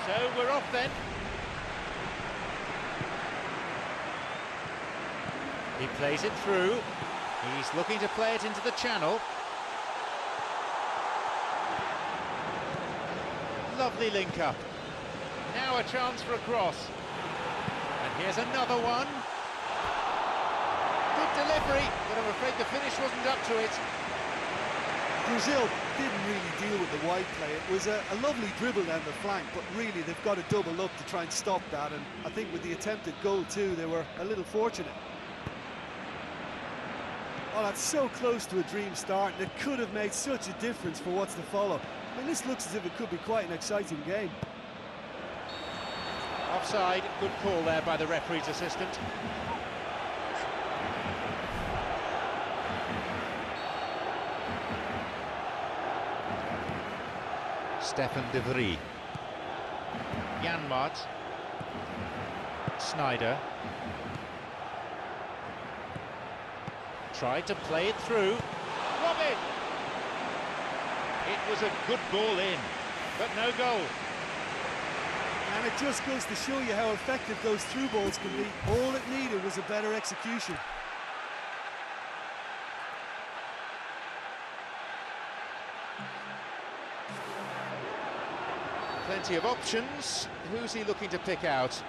So we're off then. He plays it through. He's looking to play it into the channel. Lovely link-up. Now a chance for a cross. And here's another one. Good delivery, but I'm afraid the finish wasn't up to it. Brazil didn't really deal with the wide play. It was a lovely dribble down the flank, but really they've got to double up to try and stop that, and I think with the attempted goal too, they were a little fortunate. Oh, that's so close to a dream start, and it could have made such a difference for what's to follow. I mean, this looks as if it could be quite an exciting game. Offside, good call there by the referee's assistant. Stefan de Vries. Janmaat. Sneijder. Tried to play it through. Robin! It was a good ball in, but no goal. And it just goes to show you how effective those through balls can be. All it needed was a better execution. Plenty of options. Who's he looking to pick out?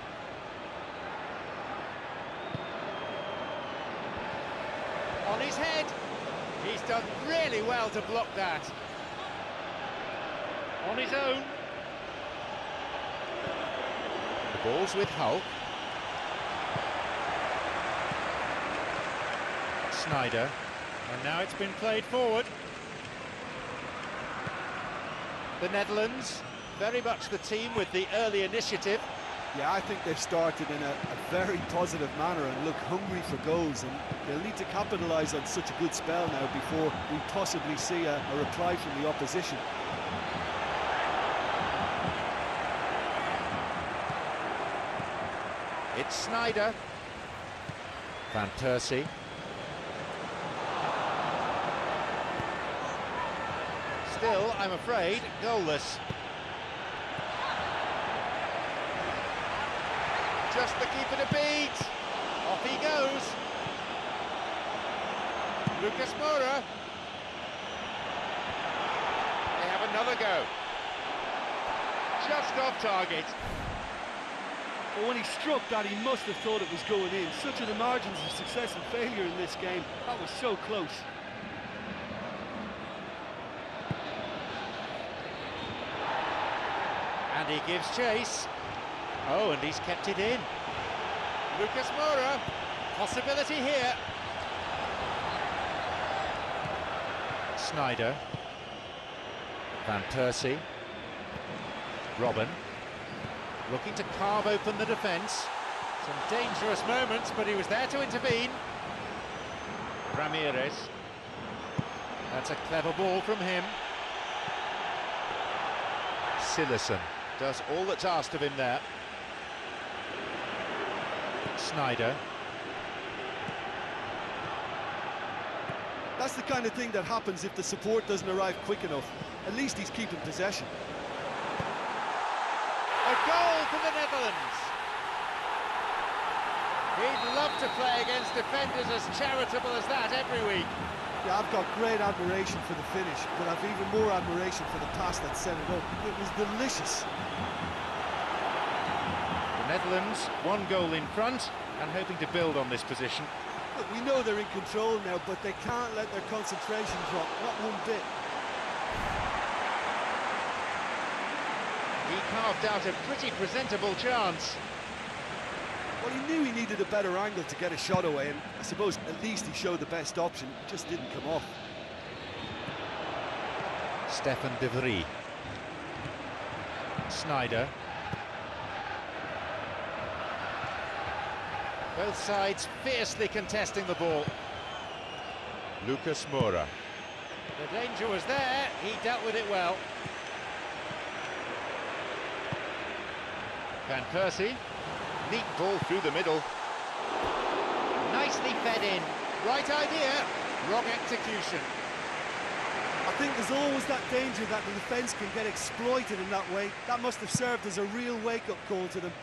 On his head. He's done really well to block that. On his own. The ball's with Hulk. Sneijder. And now it's been played forward. The Netherlands, very much the team with the early initiative. Yeah, I think they've started in a very positive manner and look hungry for goals, and they'll need to capitalise on such a good spell now before we possibly see a reply from the opposition. It's Sneijder. Van Persie. Still, I'm afraid, goalless. Just the keeper to beat. Off he goes. Lucas Moura. They have another go. Just off target. Well, when he struck that, he must have thought it was going in. Such are the margins of success and failure in this game. That was so close. And he gives chase. Oh, and he's kept it in. Lucas Moura, possibility here. Sneijder. Van Persie. Robin. Looking to carve open the defence. Some dangerous moments, but he was there to intervene. Ramirez. That's a clever ball from him. Silerson does all that's asked of him there. Sneijder. That's the kind of thing that happens if the support doesn't arrive quick enough. At least he's keeping possession. A goal for the Netherlands. He'd love to play against defenders as charitable as that every week. Yeah, I've got great admiration for the finish, but I've even more admiration for the pass that set it up. It was delicious. The Netherlands, one goal in front and hoping to build on this position. Look, we know they're in control now, but they can't let their concentration drop, not one bit. He carved out a pretty presentable chance. Well, he knew he needed a better angle to get a shot away, and I suppose at least he showed the best option. It just didn't come off. Stefan de Vries. Sneijder. Both sides fiercely contesting the ball. Lucas Moura. The danger was there, he dealt with it well. Van Persie. Neat ball through the middle. Nicely fed in. Right idea, wrong execution. I think there's always that danger that the defence can get exploited in that way. That must have served as a real wake-up call to them.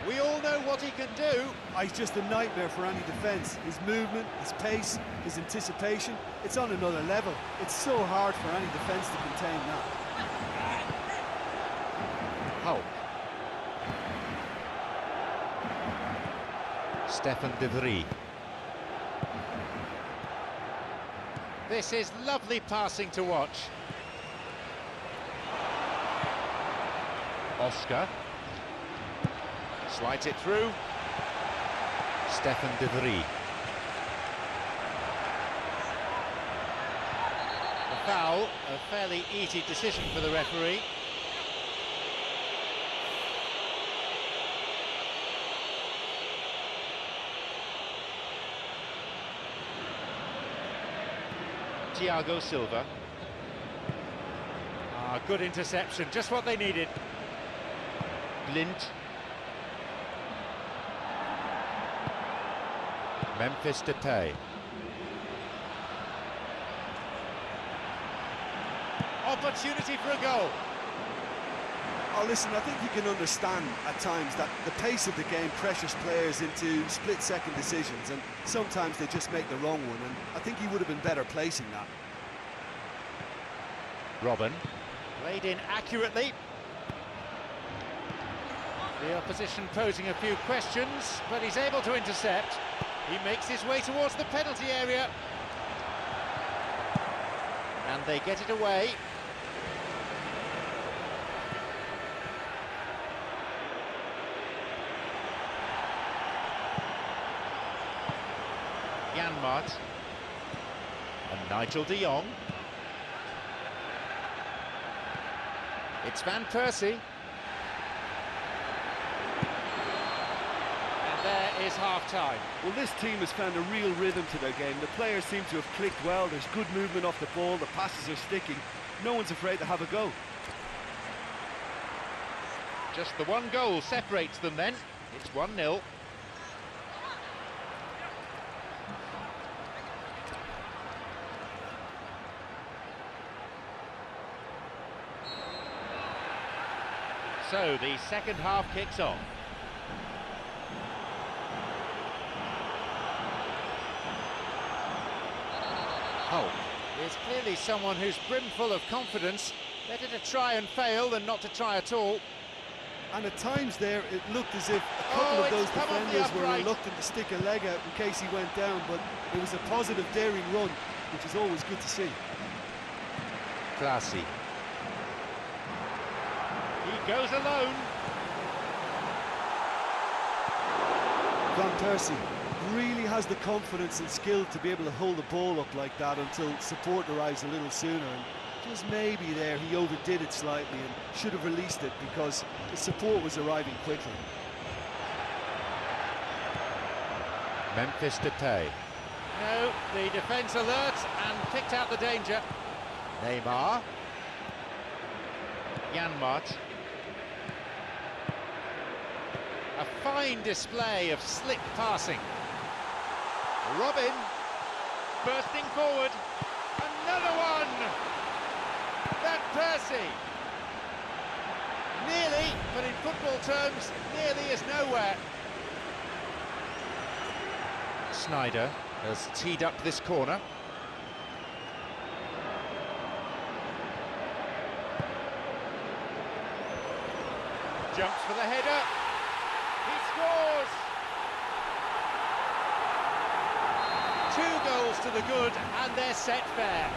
We all know what he can do. He's just a nightmare for any defence. His movement, his pace, his anticipation, it's on another level. It's so hard for any defence to contain that. Hulk. Stefan de Vries. This is lovely passing to watch. Oscar. Slides it through. Stefan de Vries. A foul, a fairly easy decision for the referee. Thiago Silva. Good interception, just what they needed. Glint. Memphis Depay. Opportunity for a goal. Oh, listen, I think you can understand at times that the pace of the game pressures players into split-second decisions, and sometimes they just make the wrong one, and I think he would have been better placing that. Robin. Played in accurately. The opposition posing a few questions, but he's able to intercept. He makes his way towards the penalty area. And they get it away. Janmaat. And Nigel de Jong. It's Van Persie. And there is half-time. Well, this team has found a real rhythm to their game. The players seem to have clicked well. There's good movement off the ball. The passes are sticking. No one's afraid to have a go. Just the one goal separates them then. It's 1-0. So the second half kicks off. Hulk is clearly someone who's brimful of confidence. Better to try and fail than not to try at all. And at times there, it looked as if a couple of those defenders were reluctant to stick a leg out in case he went down, but it was a positive, daring run, which is always good to see. Classy. He goes alone. Van Persie really has the confidence and skill to be able to hold the ball up like that until support arrives a little sooner. And just maybe there he overdid it slightly and should have released it because the support was arriving quickly. Memphis Depay. No, the defence alert and picked out the danger. Neymar. Janmaat. A fine display of slick passing. Robin, bursting forward, another one! Van Persie! Nearly, but in football terms, nearly is nowhere. Sneijder has teed up this corner. Jumps for the header. He scores! 2 goals to the good, and they're set fair.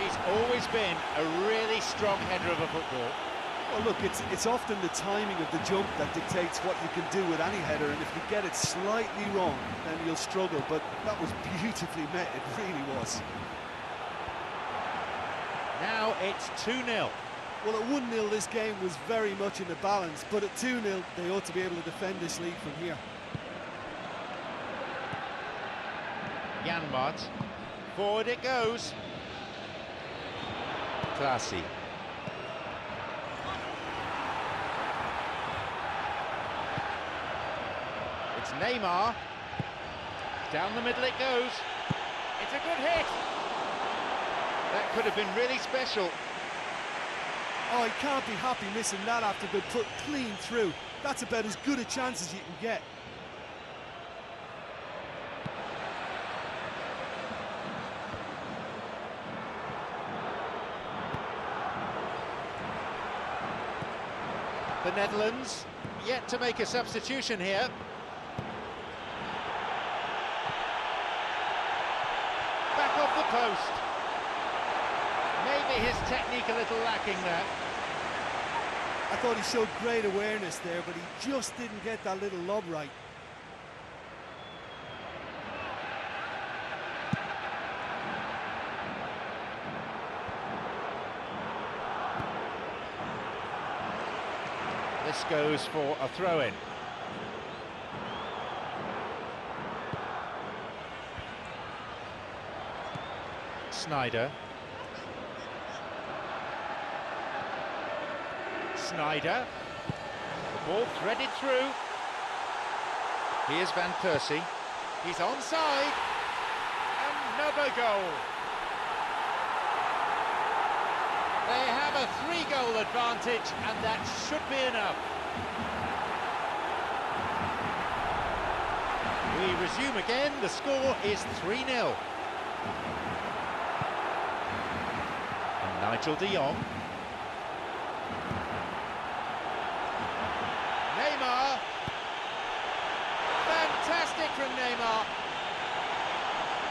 He's always been a really strong header of a football. Well, look, it's often the timing of the jump that dictates what you can do with any header, and if you get it slightly wrong, then you'll struggle, but that was beautifully met, it really was. Now it's 2-0. Well, at 1-0 this game was very much in the balance, but at 2-0 they ought to be able to defend this lead from here. Janmaat, forward it goes. Classy. It's Neymar. Down the middle it goes. It's a good hit. That could have been really special. Oh, he can't be happy missing that after being put clean through. That's about as good a chance as you can get. The Netherlands yet to make a substitution here. Back off the post. Maybe his technique a little lacking there. I thought he showed great awareness there, but he just didn't get that little lob right. This goes for a throw-in. Sneijder. Sneijder. The ball threaded through. Here's Van Persie. He's onside. Another goal. They have a 3-goal advantage, and that should be enough. We resume again. The score is 3-0. And Nigel de Jong. Neymar. Fantastic from Neymar.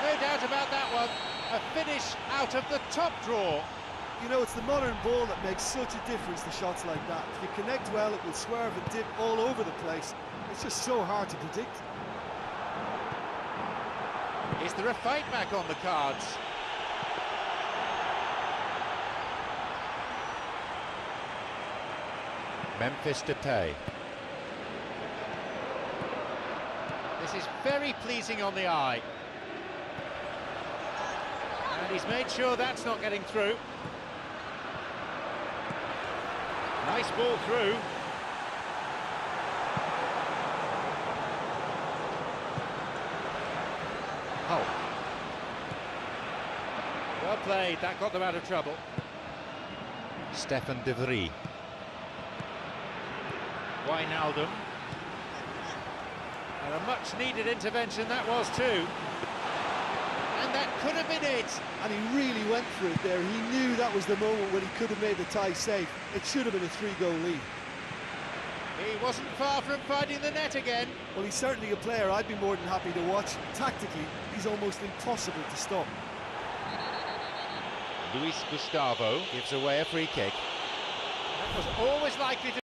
No doubt about that one. A finish out of the top draw. You know, it's the modern ball that makes such a difference to shots like that. If you connect well, it will swerve and dip all over the place. It's just so hard to predict. Is there a fight back on the cards? Memphis Depay. This is very pleasing on the eye. And he's made sure that's not getting through. Nice ball through. Oh. Well played, that got them out of trouble. Stefan de Vrij. Wijnaldum. And a much-needed intervention that was too. And that could have been it. And he really went for it there. He knew that was the moment when he could have made the tie safe. It should have been a 3-goal lead. He wasn't far from finding the net again. Well, he's certainly a player I'd be more than happy to watch. Tactically, he's almost impossible to stop. Luis Gustavo gives away a free kick. That was always likely to